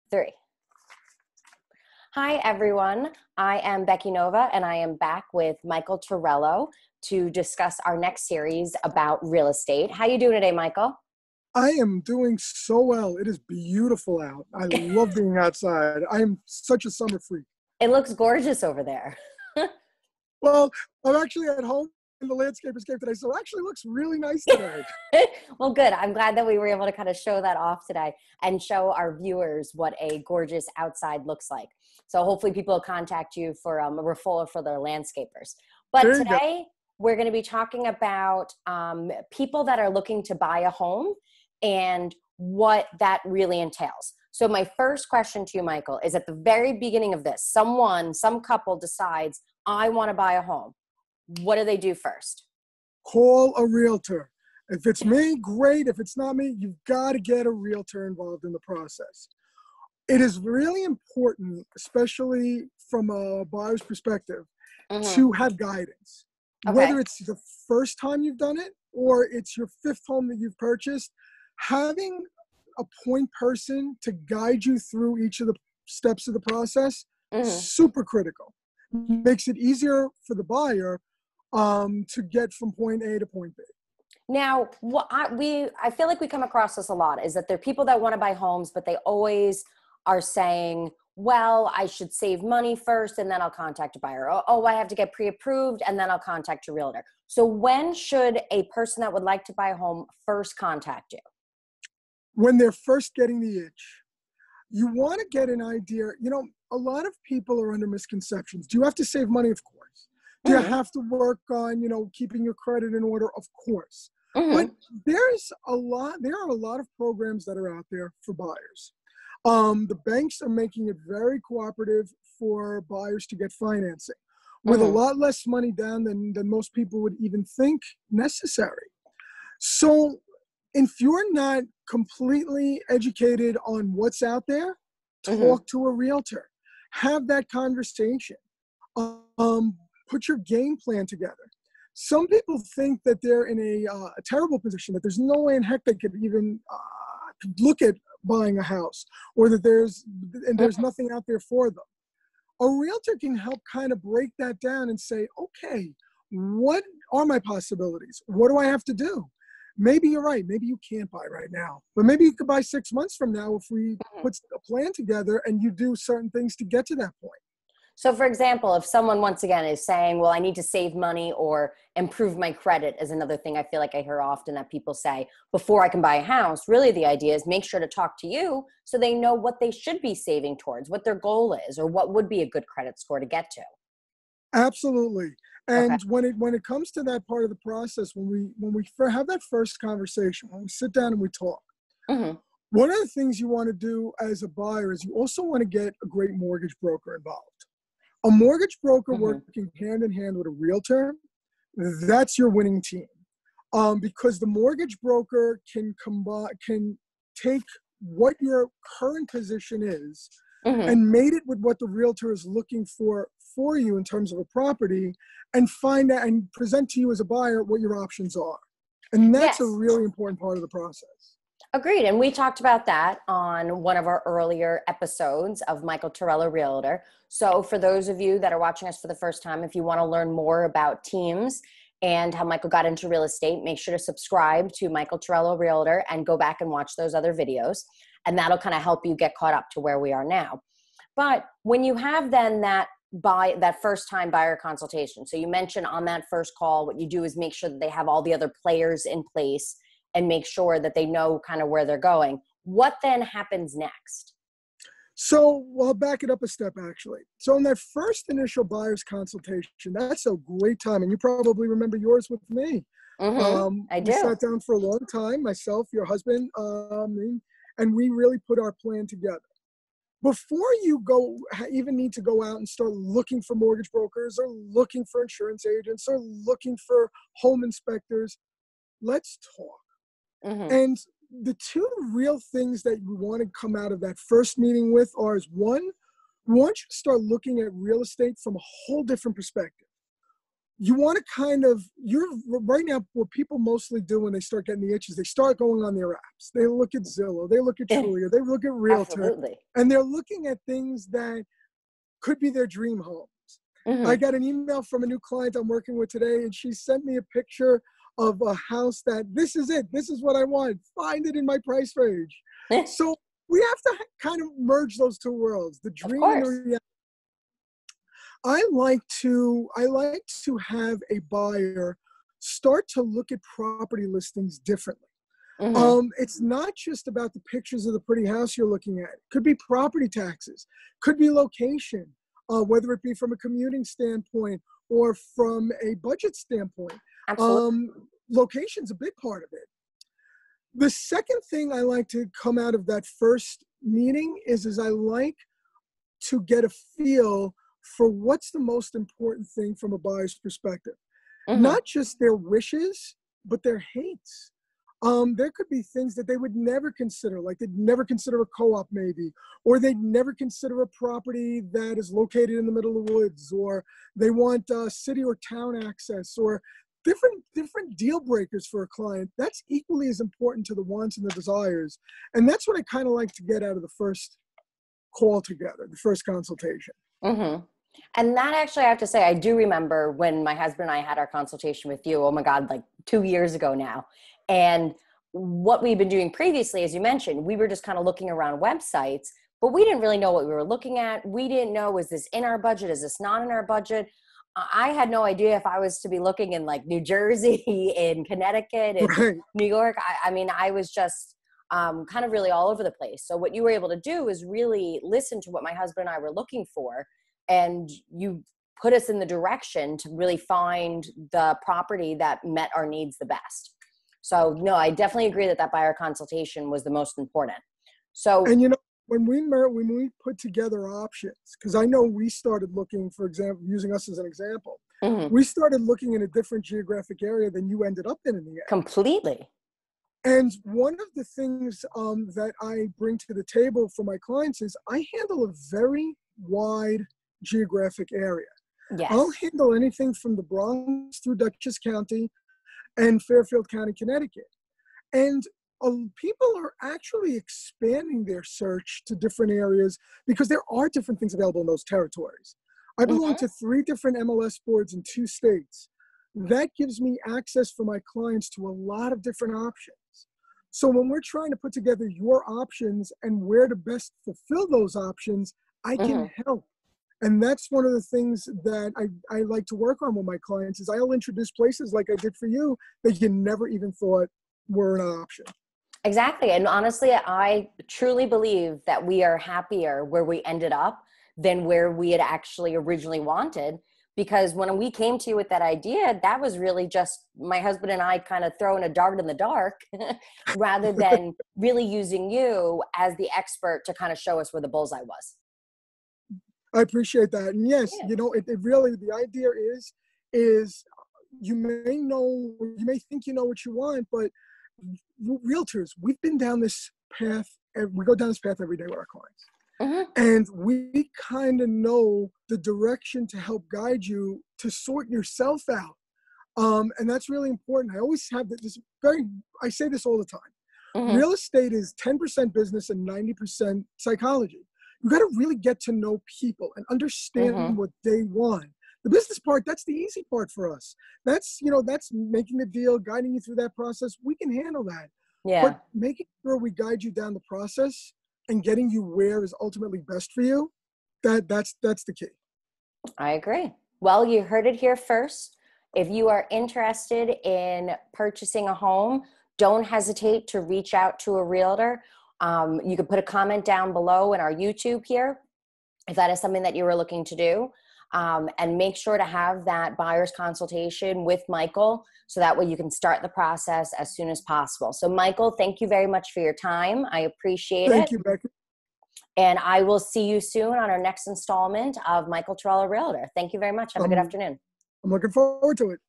Three. Hi, everyone. I am Becky Nova, and I am back with Michael Torello to discuss our next series about real estate. How you doing today, Michael? I am doing so well. It is beautiful out. I love being outside. I am such a summer freak. It looks gorgeous over there. Well, I'm actually at home and the landscapers came today, so it actually looks really nice today. Well, good. I'm glad that we were able to kind of show that off today and show our viewers what a gorgeous outside looks like. So hopefully people will contact you for a referral for their landscapers. But There you go. today we're going to be talking about people that are looking to buy a home and what that really entails. So my first question to you, Michael, is at the very beginning of this, some couple decides, I want to buy a home. What do they do first? Call a realtor. If it's me, great. If it's not me, you've got to get a realtor involved in the process. It is really important, especially from a buyer's perspective, to have guidance. Okay. Whether it's the first time you've done it or it's your fifth home that you've purchased, having a point person to guide you through each of the steps of the process, super critical. Makes it easier for the buyer to get from point A to point B. Now, what I feel like we come across this a lot is that there are people that want to buy homes, but they always are saying, well, I should save money first and then I'll contact a buyer. Oh, I have to get pre-approved and then I'll contact a realtor. So when should a person that would like to buy a home first contact you? When they're first getting the itch. You want to get an idea. You know, a lot of people are under misconceptions. Do you have to save money? Of course. Do you have to work on, keeping your credit in order? Of course. But there are a lot of programs that are out there for buyers. The banks are making it very cooperative for buyers to get financing with a lot less money down than most people would even think necessary. So if you're not completely educated on what's out there, talk to a realtor. Have that conversation. Put your game plan together. Some people think that they're in a terrible position, that there's no way in heck they could even look at buying a house, or that there's nothing out there for them. A realtor can help kind of break that down and say, okay, what are my possibilities? What do I have to do? Maybe you're right. Maybe you can't buy right now, but maybe you could buy 6 months from now if we put a plan together and you do certain things to get to that point. So for example, if someone once again is saying, well, I need to save money or improve my credit is another thing I feel like I hear often that people say before I can buy a house, really the idea is make sure to talk to you so they know what they should be saving towards, what their goal is, or what would be a good credit score to get to. Absolutely. And when it comes to that part of the process, when we have that first conversation, when we sit down and we talk, one of the things you want to do as a buyer is you also want to get a great mortgage broker involved. A mortgage broker working hand in hand with a realtor, that's your winning team. Because the mortgage broker can take what your current position is and mate it with what the realtor is looking for you in terms of a property, and find out and present to you as a buyer what your options are. And that's a really important part of the process. Agreed. And we talked about that on one of our earlier episodes of Michael Torello Realtor. So for those of you that are watching us for the first time, if you want to learn more about teams and how Michael got into real estate, make sure to subscribe to Michael Torello Realtor and go back and watch those other videos. And that'll kind of help you get caught up to where we are now. But when you have then that first time buyer consultation, so you mentioned on that first call, what you do is make sure that they have all the other players in place and make sure that they know kind of where they're going. What then happens next? So I'll back it up a step, actually. So in that first initial buyer's consultation, that's a great time. And you probably remember yours with me. I do. We sat down for a long time, myself, your husband, me, and we really put our plan together. Before you even need to go out and start looking for mortgage brokers or looking for insurance agents or looking for home inspectors, let's talk. And the two real things that you want to come out of that first meeting with is one, we want you to start looking at real estate from a whole different perspective. you want to kind of, you're right now, what people mostly do when they start getting the itches, they start going on their apps. They look at Zillow, they look at Trulia, they look at Realtor, Absolutely. and they're looking at things that could be their dream homes. I Mm-hmm. got an email from a new client I'm working with today, and she sent me a picture of a house that this is it. This is what I want. Find it in my price range. So we have to kind of merge those two worlds, the Of dream and the course. reality. I like to have a buyer start to look at property listings differently. Mm-hmm. It's not just about the pictures of the pretty house you're looking at. It could be property taxes, could be location, whether it be from a commuting standpoint or from a budget standpoint. Absolutely. Location's a big part of it. The second thing I like to come out of that first meeting is I like to get a feel for what's the most important thing from a buyer's perspective. Mm-hmm. Not just their wishes, but their hates. There could be things that they would never consider, like they'd never consider a co-op maybe, or they'd never consider a property that is located in the middle of the woods, or they want city or town access, or different deal breakers for a client. That's equally as important to the wants and the desires. And that's what I kind of like to get out of the first call together, the first consultation. Mm-hmm. And that actually, I have to say, I do remember when my husband and I had our consultation with you, oh my God, like 2 years ago now. And what we've been doing previously, as you mentioned, we were just kind of looking around websites, but we didn't really know what we were looking at. We didn't know, is this in our budget? Is this not in our budget? I had no idea if I was to be looking in like New Jersey, in Connecticut, in Right. New York. I mean, I was just kind of really all over the place. So what you were able to do is really listen to what my husband and I were looking for, and you put us in the direction to really find the property that met our needs the best. So no, I definitely agree that that buyer consultation was the most important. So, And when we put together options, because I know we started looking, for example, using us as an example, mhm, we started looking in a different geographic area than you ended up in the end. completely. And one of the things that I bring to the table for my clients is I handle a very wide geographic area. I'll Yes. handle anything from the Bronx through Dutchess County and Fairfield County, Connecticut. And people are actually expanding their search to different areas because there are different things available in those territories. I belong Hmm. to 3 different MLS boards in 2 states. That gives me access for my clients to a lot of different options. So when we're trying to put together your options and where to best fulfill those options, I Hmm. can help. And that's one of the things that I like to work on with my clients is I'll introduce places like I did for you that you never even thought were an option. Exactly. And honestly, I truly believe that we are happier where we ended up than where we had actually originally wanted. Because when we came to you with that idea, that was really just my husband and I kind of throwing a dart in the dark rather than really using you as the expert to kind of show us where the bullseye was. I appreciate that. And yes, Yeah. it really, the idea is you may think you know what you want, but realtors, we've been down this path, we go down this path every day with our clients. Hmm. And we kind of know the direction to help guide you to sort yourself out. And that's really important. I always have I say this all the time. Hmm. Real estate is 10% business and 90% psychology. You got to really get to know people and Hmm. understand what they want. The business part, that's the easy part for us. That's making the deal, guiding you through that process. We can handle that. But Yeah. making sure we guide you down the process and getting you where is ultimately best for you, that's the key. I agree. Well, you heard it here first. If you are interested in purchasing a home, don't hesitate to reach out to a realtor. You can put a comment down below in our YouTube here if that is something that you were looking to do. And make sure to have that buyer's consultation with Michael so that way you can start the process as soon as possible. So, Michael, thank you very much for your time. I appreciate it. Thank you, Becky. And I will see you soon on our next installment of Michael Torello Realtor. Thank you very much. Have a good I'm afternoon. I'm looking forward to it.